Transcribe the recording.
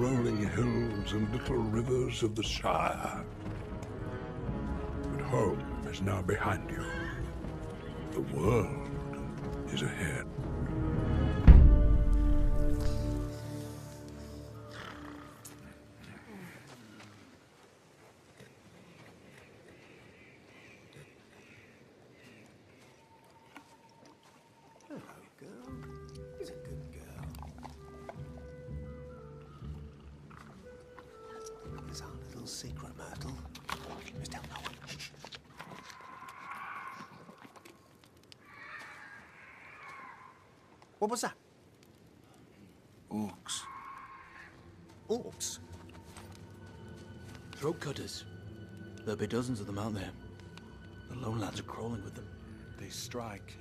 rolling hills and little rivers of the Shire. But home is now behind you. The world is ahead. Hello, girl. He's a good girl. Here's our little secret, Myrtle. Just tell no one. Shh. What was that? Orcs. Orcs? Throat cutters. There'll be dozens of them out there. The lone lads are crawling with them. They strike